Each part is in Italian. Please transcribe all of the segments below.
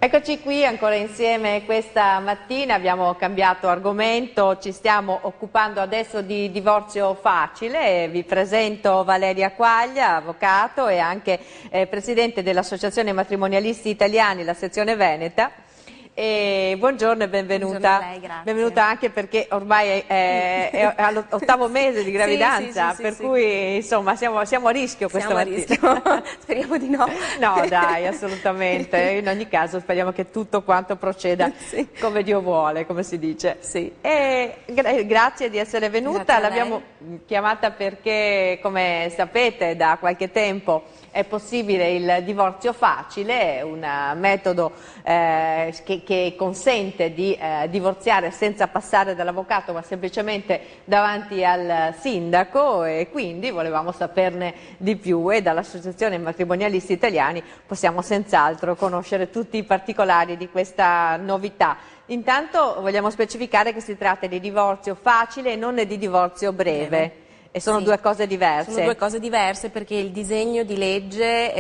Eccoci qui ancora insieme questa mattina, abbiamo cambiato argomento, ci stiamo occupando adesso di divorzio facile. Vi presento Valeria Quaglia, avvocato e anche presidente dell'Associazione Matrimonialisti Italiani, la sezione Veneta. E buongiorno e benvenuta. Buongiorno a lei, grazie. Benvenuta anche perché ormai è all'8º mese di gravidanza, sì, per cui insomma siamo a rischio questa mattina. Speriamo di no. No dai, assolutamente, in ogni caso speriamo che tutto quanto proceda come Dio vuole, come si dice. Sì. E grazie di essere venuta, l'abbiamo chiamata perché come sapete da qualche tempo è possibile il divorzio facile, è un metodo che consente di divorziare senza passare dall'avvocato ma semplicemente davanti al sindaco, e quindi volevamo saperne di più, e dall'Associazione Matrimonialisti Italiani possiamo senz'altro conoscere tutti i particolari di questa novità. Intanto vogliamo specificare che si tratta di divorzio facile e non di divorzio breve. E sono due cose diverse. Sono due cose diverse perché il disegno di legge,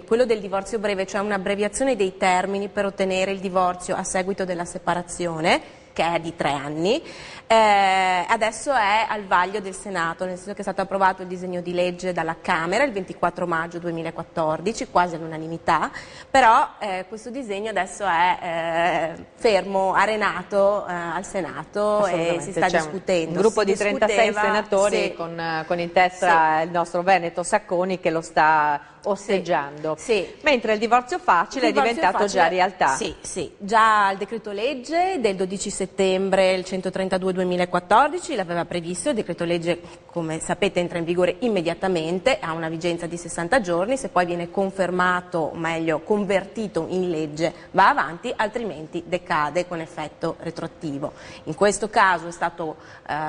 quello del divorzio breve, cioè un'abbreviazione dei termini per ottenere il divorzio a seguito della separazione, che è di 3 anni, adesso è al vaglio del Senato, nel senso che è stato approvato il disegno di legge dalla Camera il 24 maggio 2014, quasi all'unanimità, però questo disegno adesso è fermo, arenato al Senato e si sta discutendo. Un gruppo di 36 senatori con in testa il nostro Veneto Sacconi che lo sta osteggiando, mentre il divorzio facile è diventato già realtà. Sì, già il decreto legge del 12 settembre, il 132/2014, l'aveva previsto. Il decreto legge, come sapete, entra in vigore immediatamente, ha una vigenza di 60 giorni, se poi viene confermato, o meglio convertito in legge va avanti, altrimenti decade con effetto retroattivo. In questo caso è stato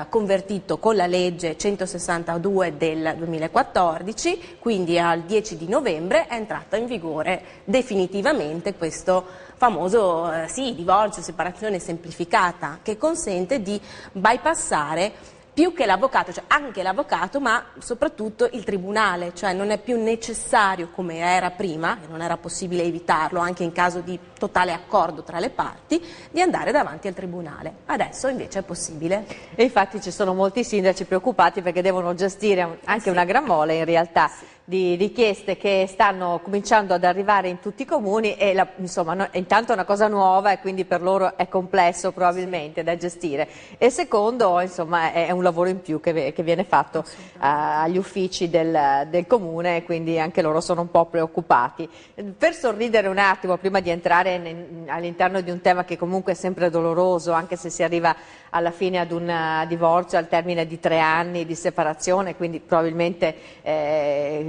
convertito con la legge 162 del 2014, quindi al 10 di novembre è entrata in vigore definitivamente questo famoso divorzio, separazione semplificata, che consente di bypassare più che l'avvocato, cioè anche l'avvocato, ma soprattutto il tribunale, cioè non è più necessario come era prima, che non era possibile evitarlo anche in caso di totale accordo tra le parti, di andare davanti al tribunale. Adesso invece è possibile. E infatti ci sono molti sindaci preoccupati perché devono gestire anche una gran mole in realtà di richieste che stanno cominciando ad arrivare in tutti i comuni e insomma intanto è una cosa nuova e quindi per loro è complesso probabilmente da gestire, e secondo insomma è un lavoro in più che viene fatto agli uffici del comune, e quindi anche loro sono un po' preoccupati. Per sorridere un attimo prima di entrare all'interno di un tema che comunque è sempre doloroso, anche se si arriva alla fine ad un divorzio al termine di 3 anni di separazione, quindi probabilmente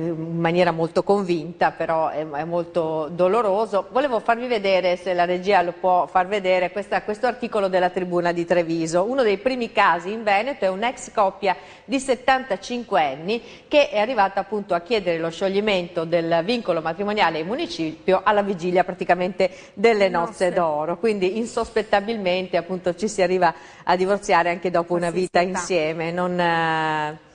in maniera molto convinta, però è molto doloroso. Volevo farvi vedere, se la regia lo può far vedere, questo articolo della Tribuna di Treviso. Uno dei primi casi in Veneto è un'ex coppia di 75 anni che è arrivata appunto a chiedere lo scioglimento del vincolo matrimoniale in municipio alla vigilia praticamente delle nozze d'oro, quindi insospettabilmente appunto ci si arriva a divorziare anche dopo una vita insieme.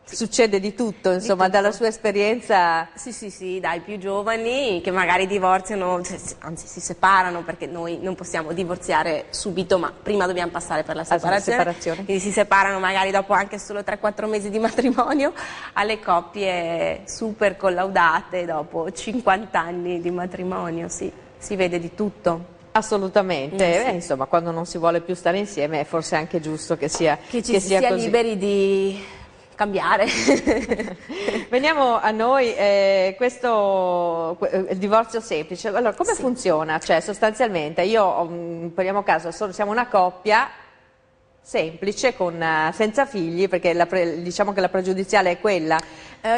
Succede di tutto, insomma, dalla sua esperienza. Sì, dai più giovani che magari divorziano, anzi si separano, perché noi non possiamo divorziare subito, ma prima dobbiamo passare per la separazione. Quindi si separano magari dopo anche solo 3-4 mesi di matrimonio, alle coppie super collaudate dopo 50 anni di matrimonio, si vede di tutto. Assolutamente, insomma, quando non si vuole più stare insieme è forse anche giusto che sia così. Liberi di cambiare. Veniamo a noi, il divorzio semplice. Allora, come funziona? Cioè, sostanzialmente, poniamo caso, siamo una coppia semplice, senza figli, perché diciamo che la pregiudiziale è quella.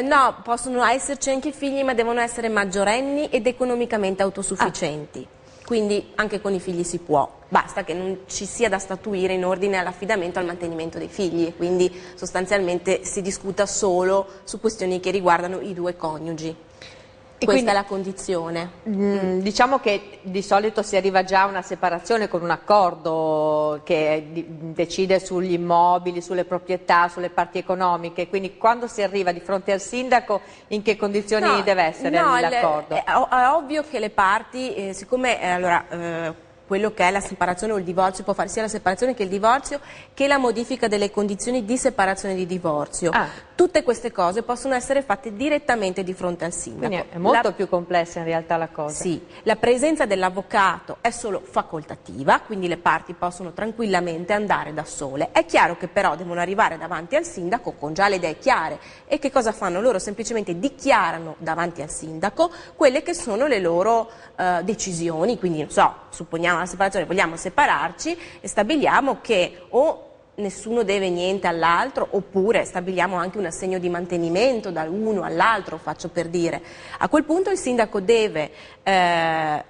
No, possono esserci anche figli, ma devono essere maggiorenni ed economicamente autosufficienti. Quindi anche con i figli si può, basta che non ci sia da statuire in ordine all'affidamento e al mantenimento dei figli, e quindi sostanzialmente si discuta solo su questioni che riguardano i 2 coniugi. Questa è la condizione. Diciamo che di solito si arriva già a una separazione con un accordo che decide sugli immobili, sulle proprietà, sulle parti economiche, quindi quando si arriva di fronte al sindaco in che condizioni deve essere l'accordo? È ovvio che le parti, siccome quello che è la separazione o il divorzio può fare sia la separazione che il divorzio che la modifica delle condizioni di separazione e di divorzio. Tutte queste cose possono essere fatte direttamente di fronte al sindaco. Quindi è molto più complessa in realtà la cosa. Sì, la presenza dell'avvocato è solo facoltativa, quindi le parti possono tranquillamente andare da sole. È chiaro che però devono arrivare davanti al sindaco con già le idee chiare. E che cosa fanno? Loro semplicemente dichiarano davanti al sindaco quelle che sono le loro decisioni, quindi non so, supponiamo la separazione, vogliamo separarci e stabiliamo che o nessuno deve niente all'altro oppure stabiliamo anche un assegno di mantenimento dall'uno all'altro, faccio per dire. A quel punto il sindaco deve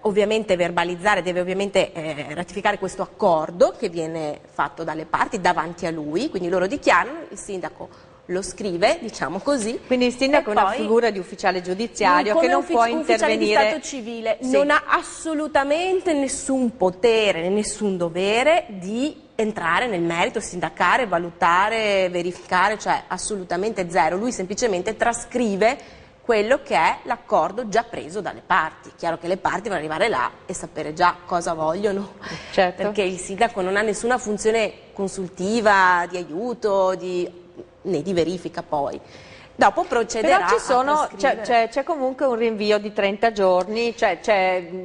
ovviamente verbalizzare, deve ovviamente ratificare questo accordo che viene fatto dalle parti davanti a lui, quindi loro dichiarano, il sindaco lo scrive, diciamo così. Quindi il sindaco è una figura di ufficiale giudiziario che non può intervenire. Ufficiale di Stato civile, sì. Non ha assolutamente nessun potere, nessun dovere di entrare nel merito, sindacare, valutare, verificare, cioè assolutamente zero. Lui semplicemente trascrive quello che è l'accordo già preso dalle parti. Chiaro che le parti devono arrivare là e sapere già cosa vogliono, certo. Perché il sindaco non ha nessuna funzione consultiva, di aiuto, né di verifica poi. Dopo procederà. Però c'è comunque un rinvio di 30 giorni,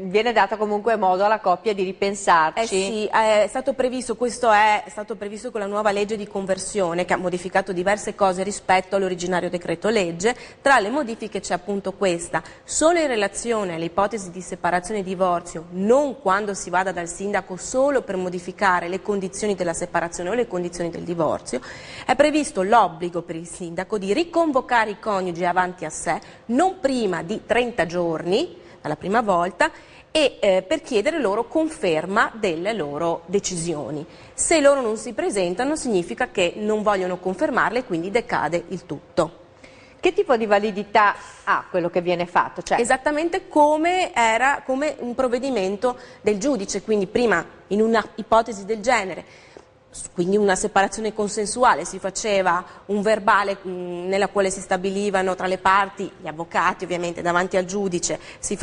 viene dato comunque modo alla coppia di ripensarci. Sì, è stato previsto, questo è stato previsto con la nuova legge di conversione che ha modificato diverse cose rispetto all'originario decreto legge. Tra le modifiche c'è appunto questa, solo in relazione alle ipotesi di separazione e divorzio, non quando si vada dal sindaco solo per modificare le condizioni della separazione o le condizioni del divorzio, è previsto l'obbligo per il sindaco di riconvocare i coniugi avanti a sé non prima di 30 giorni dalla prima volta e per chiedere loro conferma delle loro decisioni. Se loro non si presentano significa che non vogliono confermarle e quindi decade il tutto. Che tipo di validità ha quello che viene fatto? Esattamente come un provvedimento del giudice, quindi prima in una ipotesi del genere, quindi una separazione consensuale, si faceva un verbale nella quale si stabilivano tra le parti, gli avvocati ovviamente davanti al giudice, si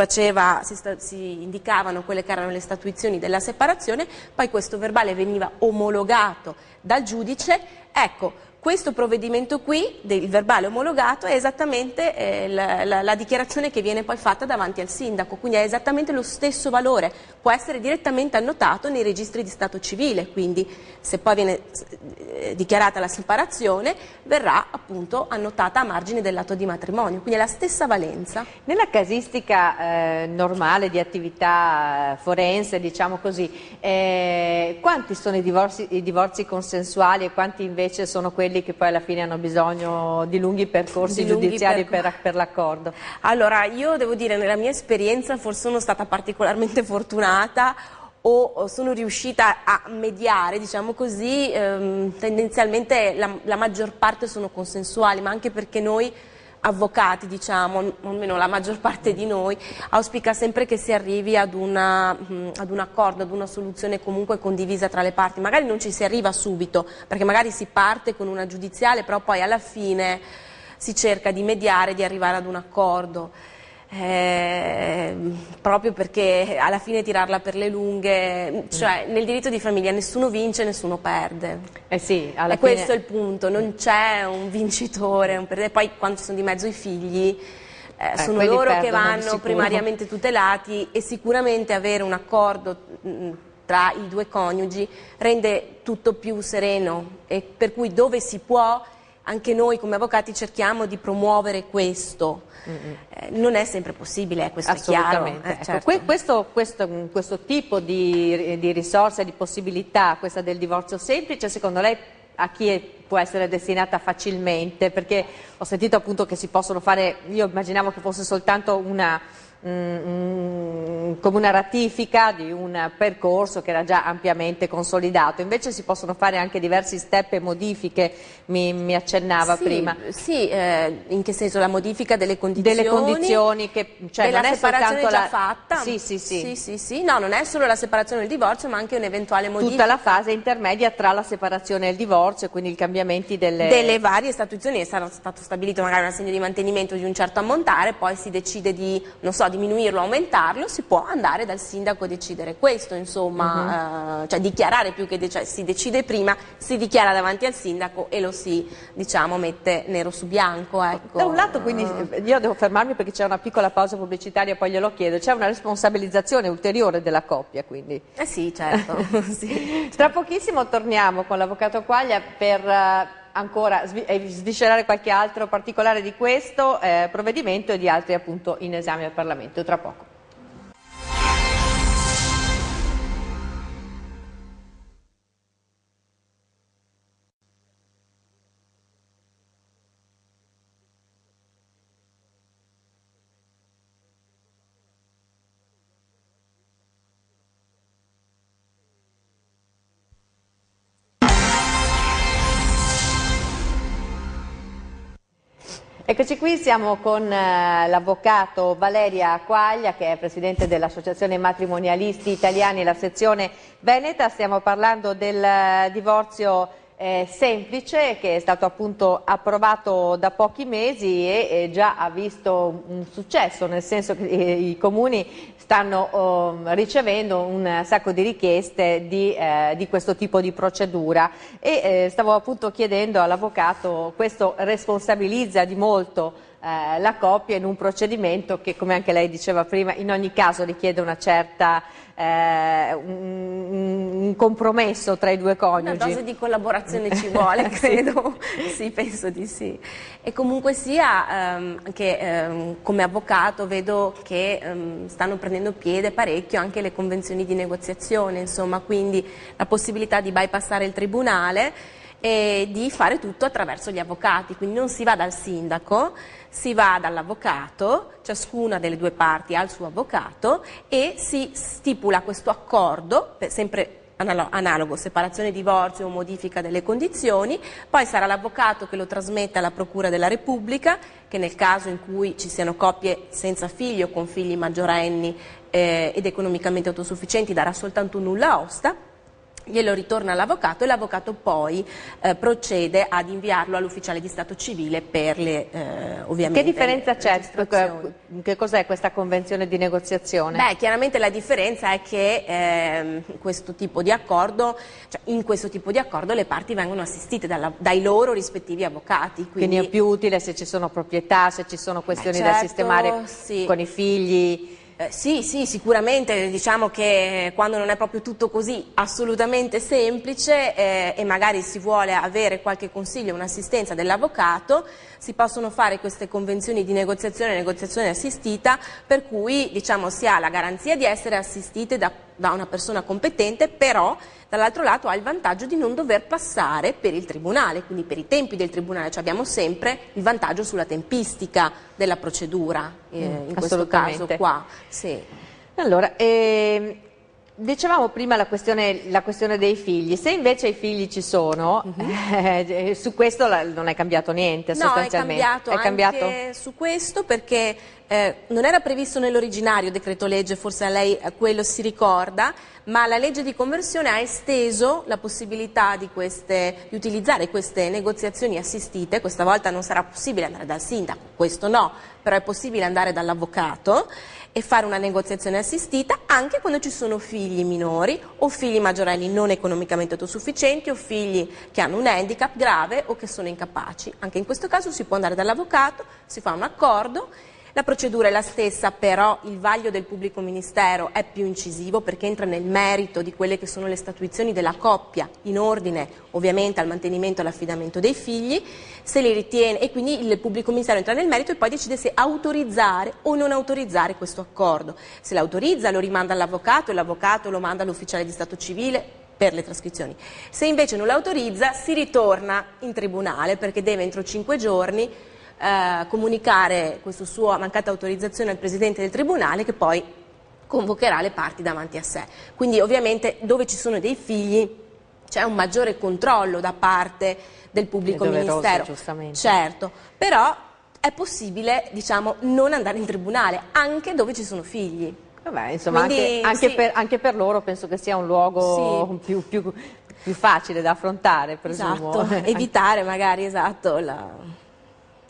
indicavano quelle che erano le statuizioni della separazione, poi questo verbale veniva omologato dal giudice. Ecco, questo provvedimento qui, del verbale omologato, è esattamente la dichiarazione che viene poi fatta davanti al sindaco, quindi ha esattamente lo stesso valore, può essere direttamente annotato nei registri di Stato civile, quindi se poi viene dichiarata la separazione verrà appunto annotata a margine dell'atto di matrimonio, quindi è la stessa valenza. Nella casistica normale di attività forense, diciamo così, quanti sono i divorzi consensuali e quanti invece sono quelli che poi alla fine hanno bisogno di lunghi percorsi giudiziari per l'accordo? Allora, io devo dire, nella mia esperienza forse sono stata particolarmente fortunata o sono riuscita a mediare, diciamo così, tendenzialmente la maggior parte sono consensuali, ma anche perché noi avvocati, diciamo, almeno la maggior parte di noi, auspica sempre che si arrivi ad un accordo, ad una soluzione comunque condivisa tra le parti. Magari non ci si arriva subito, perché magari si parte con una giudiziale, però poi alla fine si cerca di mediare, di arrivare ad un accordo. Proprio perché alla fine tirarla per le lunghe, cioè nel diritto di famiglia nessuno vince, nessuno perde. Sì, e questo è il punto, non c'è un vincitore, un perdere. Poi quando ci sono di mezzo i figli, sono loro che vanno primariamente tutelati e sicuramente avere un accordo tra i due coniugi rende tutto più sereno e per cui dove si può anche noi come avvocati cerchiamo di promuovere questo. Non è sempre possibile, questo è chiaro. Certo. Questo tipo di risorse, di possibilità, questa del divorzio semplice, secondo lei a chi può essere destinata facilmente? Perché ho sentito appunto che si possono fare, io immaginavo che fosse soltanto come una ratifica di un percorso che era già ampiamente consolidato. Invece si possono fare anche diversi step e modifiche, mi accennava prima. Sì, in che senso? La modifica delle condizioni? Delle condizioni che, cioè, della non è separazione soltanto già fatta? Sì. No, non è solo la separazione e il divorzio, ma anche un'eventuale modifica. Tutta la fase intermedia tra la separazione e il divorzio, quindi i cambiamenti delle varie statuizioni. Sarà stato stabilito magari un assegno di mantenimento di un certo ammontare, poi si decide di, non so, diminuirlo o aumentarlo, si può andare dal sindaco a decidere questo, insomma, cioè dichiarare più che si decide prima, si dichiara davanti al sindaco e lo si, diciamo, mette nero su bianco. Ecco. Da un lato, quindi, io devo fermarmi perché c'è una piccola pausa pubblicitaria, poi glielo chiedo, c'è una responsabilizzazione ulteriore della coppia, quindi. Sì, certo. Sì. Tra pochissimo torniamo con l'avvocato Quaglia per ancora sviscerare qualche altro particolare di questo provvedimento e di altri appunto in esame al Parlamento. Tra poco. Eccoci qui, siamo con l'avvocato Valeria Quaglia, che è presidente dell'Associazione Matrimonialisti Italiani, la sezione Veneta. Stiamo parlando del divorzio semplice, che è stato appunto approvato da pochi mesi e già ha visto un successo, nel senso che i comuni stanno ricevendo un sacco di richieste di questo tipo di procedura e stavo appunto chiedendo all'avvocato, questo responsabilizza di molto la coppia in un procedimento che, come anche lei diceva prima, in ogni caso richiede una certa un compromesso tra i due coniugi. Una dose di collaborazione ci vuole, credo. Sì, penso di sì. E comunque sia, anche come avvocato vedo che stanno prendendo piede parecchio anche le convenzioni di negoziazione, insomma, quindi la possibilità di bypassare il tribunale e di fare tutto attraverso gli avvocati, quindi non si va dal sindaco, si va dall'avvocato, ciascuna delle due parti ha il suo avvocato e si stipula questo accordo, sempre analogo, separazione, divorzio o modifica delle condizioni, poi sarà l'avvocato che lo trasmette alla Procura della Repubblica, che nel caso in cui ci siano coppie senza figli o con figli maggiorenni ed economicamente autosufficienti darà soltanto un nulla osta, glielo ritorna all'avvocato e l'avvocato poi procede ad inviarlo all'ufficiale di Stato civile per le ovviamente. Che differenza c'è? Che cos'è questa convenzione di negoziazione? Beh, chiaramente la differenza è che in questo tipo di accordo le parti vengono assistite dai loro rispettivi avvocati. Quindi è più utile se ci sono proprietà, se ci sono questioni da sistemare con i figli. Sì, sicuramente, diciamo che quando non è proprio tutto così assolutamente semplice e magari si vuole avere qualche consiglio, un'assistenza dell'avvocato, si possono fare queste convenzioni di negoziazione assistita, per cui diciamo si ha la garanzia di essere assistite da una persona competente, però dall'altro lato ha il vantaggio di non dover passare per il tribunale, quindi per i tempi del tribunale, cioè abbiamo sempre il vantaggio sulla tempistica della procedura, in questo caso qua. Sì. Allora, dicevamo prima la questione dei figli, se invece i figli ci sono, su questo non è cambiato niente sostanzialmente. No, è cambiato anche su questo perché non era previsto nell'originario decreto legge, forse a lei quello si ricorda, ma la legge di conversione ha esteso la possibilità di utilizzare queste negoziazioni assistite. Questa volta non sarà possibile andare dal sindaco, questo no, però è possibile andare dall'avvocato e fare una negoziazione assistita anche quando ci sono figli minori o figli maggiorenni non economicamente autosufficienti o figli che hanno un handicap grave o che sono incapaci. Anche in questo caso si può andare dall'avvocato, si fa un accordo. La procedura è la stessa, però il vaglio del pubblico ministero è più incisivo perché entra nel merito di quelle che sono le statuizioni della coppia, in ordine ovviamente al mantenimento e all'affidamento dei figli, se li ritiene, e quindi il pubblico ministero entra nel merito e poi decide se autorizzare o non autorizzare questo accordo. Se l'autorizza lo rimanda all'avvocato e l'avvocato lo manda all'ufficiale di Stato civile per le trascrizioni. Se invece non l'autorizza si ritorna in tribunale perché deve entro 5 giorni comunicare questa sua mancata autorizzazione al Presidente del Tribunale, che poi convocherà le parti davanti a sé. Quindi ovviamente dove ci sono dei figli c'è un maggiore controllo da parte del pubblico ministero. Giustamente. Certo, però è possibile, diciamo, non andare in tribunale anche dove ci sono figli. Vabbè, insomma, Quindi, anche per loro penso che sia un luogo più facile da affrontare, presumo. Esatto, evitare magari, esatto,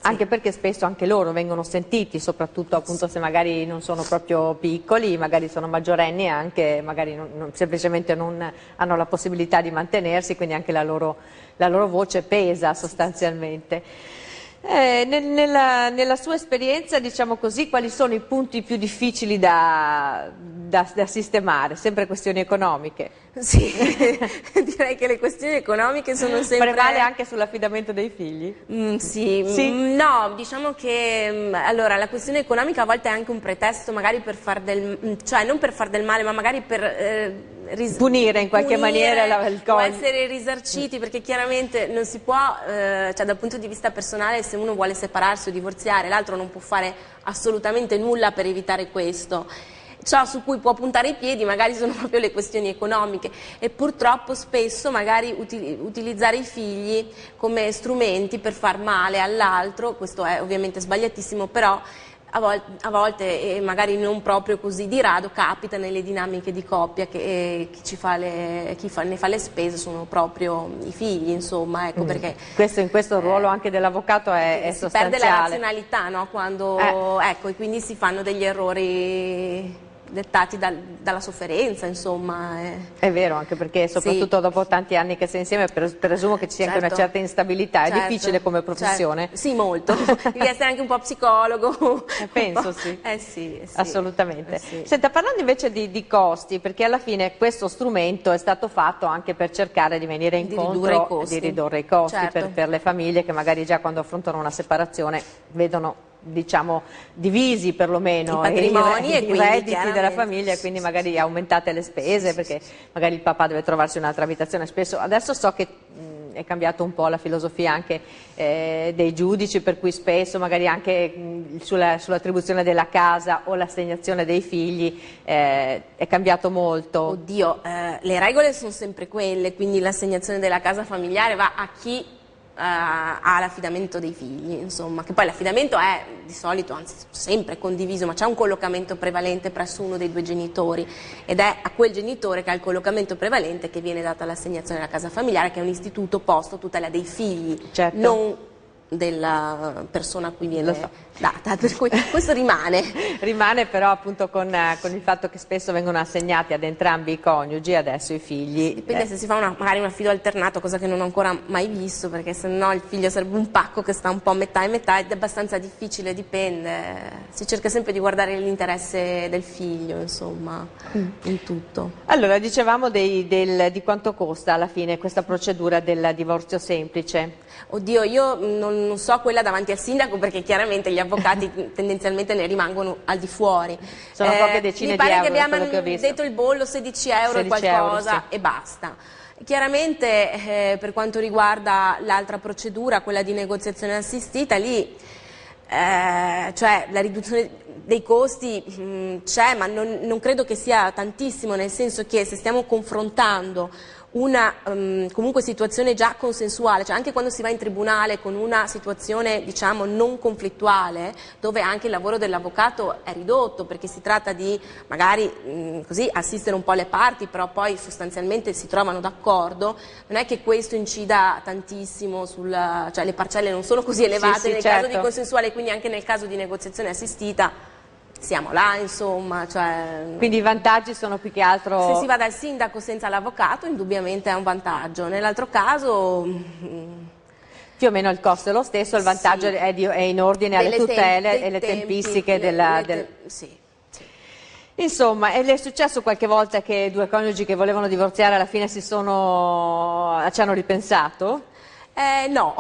Anche perché spesso anche loro vengono sentiti, soprattutto appunto se magari non sono proprio piccoli, magari sono maggiorenni e anche magari semplicemente non hanno la possibilità di mantenersi, quindi anche la loro voce pesa sostanzialmente. Nella sua esperienza, diciamo così, quali sono i punti più difficili da sistemare? Sempre questioni economiche? Sì, direi che le questioni economiche sono sempre... Prevale anche sull'affidamento dei figli? Sì. No, diciamo che allora, la questione economica a volte è anche un pretesto magari per far cioè non per far del male, ma magari per punire in qualche maniera il o essere risarciti, perché chiaramente non si può, cioè dal punto di vista personale, se uno vuole separarsi o divorziare, l'altro non può fare assolutamente nulla per evitare questo. Ciò su cui può puntare i piedi magari sono proprio le questioni economiche e purtroppo spesso magari utilizzare i figli come strumenti per far male all'altro, questo è ovviamente sbagliatissimo, però a volte, e magari non proprio così di rado, capita nelle dinamiche di coppia che ne fa le spese sono proprio i figli, insomma, ecco perché... In questo ruolo anche dell'avvocato è si sostanziale. perde la razionalità, no? Quando, ecco, e quindi si fanno degli errori dettati dalla sofferenza, insomma. È vero, anche perché soprattutto dopo tanti anni che sei insieme presumo che ci sia anche una certa instabilità, è difficile come professione? Certo. Sì, molto, devi essere anche un po' psicologo. Penso sì. Sì. Assolutamente. Sì. Senta, parlando invece di costi, perché alla fine questo strumento è stato fatto anche per cercare di venire incontro di ridurre i costi certo. per le famiglie che magari già quando affrontano una separazione vedono, diciamo, divisi perlomeno i patrimoni e i redditi della famiglia e quindi magari aumentate le spese perché magari il papà deve trovarsi un'altra abitazione spesso. Adesso so che è cambiato un po' la filosofia anche dei giudici, per cui spesso magari anche sull'attribuzione della casa o l'assegnazione dei figli è cambiato molto. Oddio, le regole sono sempre quelle, quindi l'assegnazione della casa familiare va a chi ha l'affidamento dei figli, insomma, che poi l'affidamento è di solito, anzi sempre condiviso, ma c'è un collocamento prevalente presso uno dei due genitori ed è a quel genitore che ha il collocamento prevalente che viene data l'assegnazione della casa familiare, che è un istituto posto a tutela dei figli, certo. non della persona a cui viene data, per cui questo rimane. Rimane però appunto con il fatto che spesso vengono assegnati ad entrambi i coniugi, adesso i figli. Dipende se si fa magari un affido alternato, cosa che non ho ancora mai visto, perché se no il figlio sarebbe un pacco che sta un po' a metà e metà ed è abbastanza difficile, dipende. Si cerca sempre di guardare l'interesse del figlio, insomma, in tutto. Allora, dicevamo di quanto costa alla fine questa procedura del divorzio semplice. Oddio, io non so quella davanti al sindaco perché chiaramente gli avvocati tendenzialmente ne rimangono al di fuori. Sono poche decine di euro. Mi pare che abbiamo detto il bollo 16 euro e qualcosa euro, sì. E basta. Chiaramente per quanto riguarda l'altra procedura, quella di negoziazione assistita, lì cioè la riduzione dei costi c'è, ma non credo che sia tantissimo, nel senso che se stiamo confrontando una comunque situazione già consensuale, cioè anche quando si va in tribunale con una situazione diciamo non conflittuale, dove anche il lavoro dell'avvocato è ridotto perché si tratta di magari così assistere un po' le parti, però poi sostanzialmente si trovano d'accordo, non è che questo incida tantissimo cioè le parcelle non sono così elevate nel caso di consensuale, quindi anche nel caso di negoziazione assistita siamo là, insomma. Quindi i vantaggi sono più che altro... Se si va dal sindaco senza l'avvocato, indubbiamente è un vantaggio. Nell'altro caso... Più o meno il costo è lo stesso, il vantaggio è in ordine alle tutele e le tempistiche Sì. Insomma, e le è successo qualche volta che due coniugi che volevano divorziare alla fine ci hanno ripensato? No.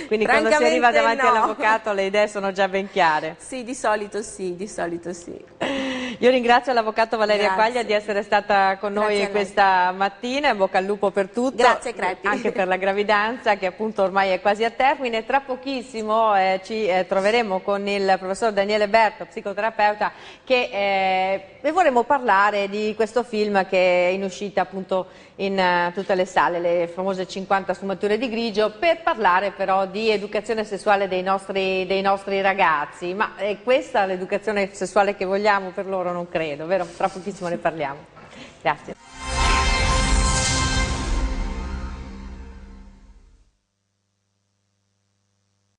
Quindi quando si arriva davanti all'avvocato le idee sono già ben chiare. Sì, di solito sì, di solito sì. Io ringrazio l'avvocato Valeria Grazie. Quaglia di essere stata con Grazie a noi lei. questa mattina, in bocca al lupo per tutto. Grazie, Creppi. Anche per la gravidanza che appunto ormai è quasi a termine. Tra pochissimo ci troveremo con il professor Daniele Berto, psicoterapeuta, e vorremmo parlare di questo film che è in uscita appunto in tutte le sale, le famose 50 sfumature di grigio, per parlare però di educazione sessuale dei nostri ragazzi. Ma è questa l'educazione sessuale che vogliamo per loro? Non credo, vero? Tra pochissimo ne parliamo. Grazie.